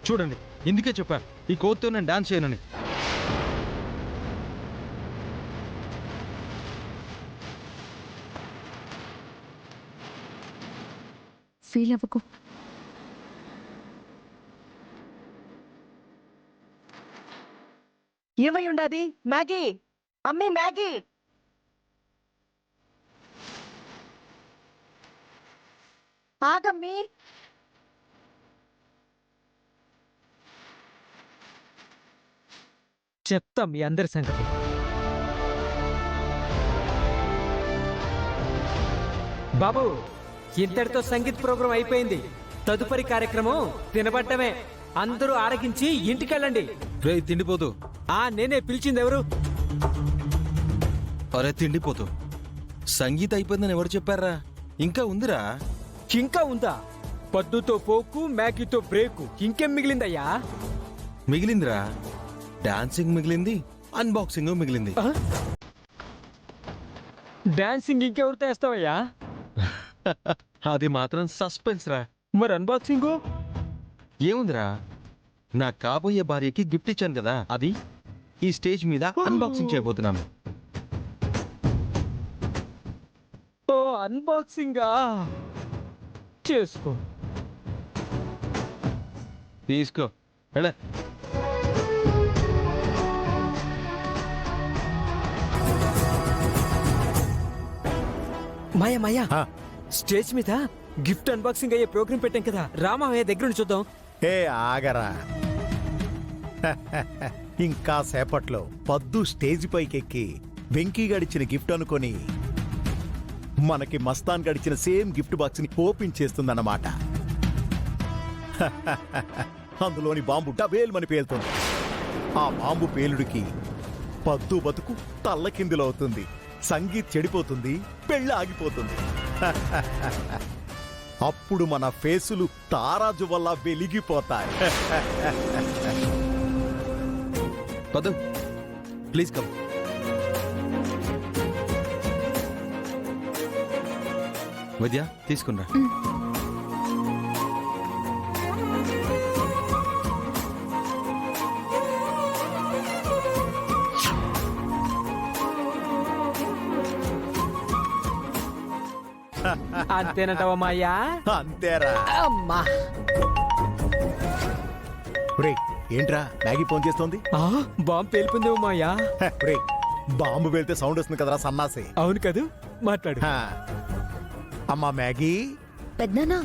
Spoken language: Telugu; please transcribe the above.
చూడండి, ఇందుకే చెప్పాను ఈ కోతితో నేను డాన్స్ చేయనని. ఫీల్ అవ్వకు. ఏమై ఉండాది? మ్యాగీ, అమ్మి మ్యాగీ. ఆగమ్మి. చెప్తా మీ అందరి సంగతి. బాబు, ఇంతటితో సంగీత్ ప్రోగ్రాం అయిపోయింది. తదుపరి కార్యక్రమం తినబట్టమే. అందరూ ఆరగించి ఇంటికెళ్ళండి. రే తిండిపోతూ. నేనే పిలిచింది. ఎవరు? అరే తిండిపోతూ, సంగీత అయిపోయిందని ఎవరు చెప్పారా? ఇంకా ఉందిరా. ఇంకా ఉందా? పద్దుతో పోకు, మ్యాగీతో బ్రేకు, ఇంకేం మిగిలిందయ్యా? మిగిలిందిరా, డాన్సింగ్ మిగిలింది, అన్బాక్సింగ్ మిగిలింది. డాన్సింగ్ ఇంకెవరితో వేస్తావయ్యా? అది మాత్రం సస్పెన్స్ రా. మరి అన్బాక్సింగ్ ఏముందిరా, నా కాబోయే భార్యకి గిఫ్ట్ ఇచ్చాను కదా, అది ఈ స్టేజ్ మీద అన్బాక్సింగ్ చేయబోతున్నాను. ఓ అన్బాక్సింగా? చేసుకో. తీసుకో వెళ్ళ. మాయా మాయా, స్టేజ్ మీద గిఫ్ట్ అన్బాక్సింగ్ అయ్యే ప్రోగ్రాం పెట్టాం కదా, రామయ్య దగ్గర నుంచి చూద్దాం. ఆగరా. ఇంకా సేపట్లో పద్దు స్టేజ్ పైకెక్కి వెంకీ గడిచిన గిఫ్ట్ అనుకొని మనకి మస్తాన్ గడిచిన సేమ్ గిఫ్ట్ బాక్స్ ని ఓపెన్ చేస్తుందన్నమాట. అందులోని బాంబు డబేల్మని పేలుతుంది. ఆ బాంబు పేలుడికి పద్దు బతుకు తల్లకిందులవుతుంది, సంగీత్ చెడిపోతుంది, పెళ్ళి ఆగిపోతుంది. అప్పుడు మన ఫేసులు తారాజు వల్ల వెలిగిపోతాయి. పద ప్లీజ్ కమ్. విద్య తీసుకున్నా. అంతేనంటావా మాయా? అంతేరా. అమ్మా, ఏంట్రా మ్యాగీ ఫోన్ చేస్తోంది? బాంబు పేలిపోయిందేమో మాయా. బాంబు వెళ్తే సౌండ్ వస్తుంది కదరా సన్నాసి. అవును కదూ, మాట్లాడు. అమ్మా మ్యాగీ. పెద్దనా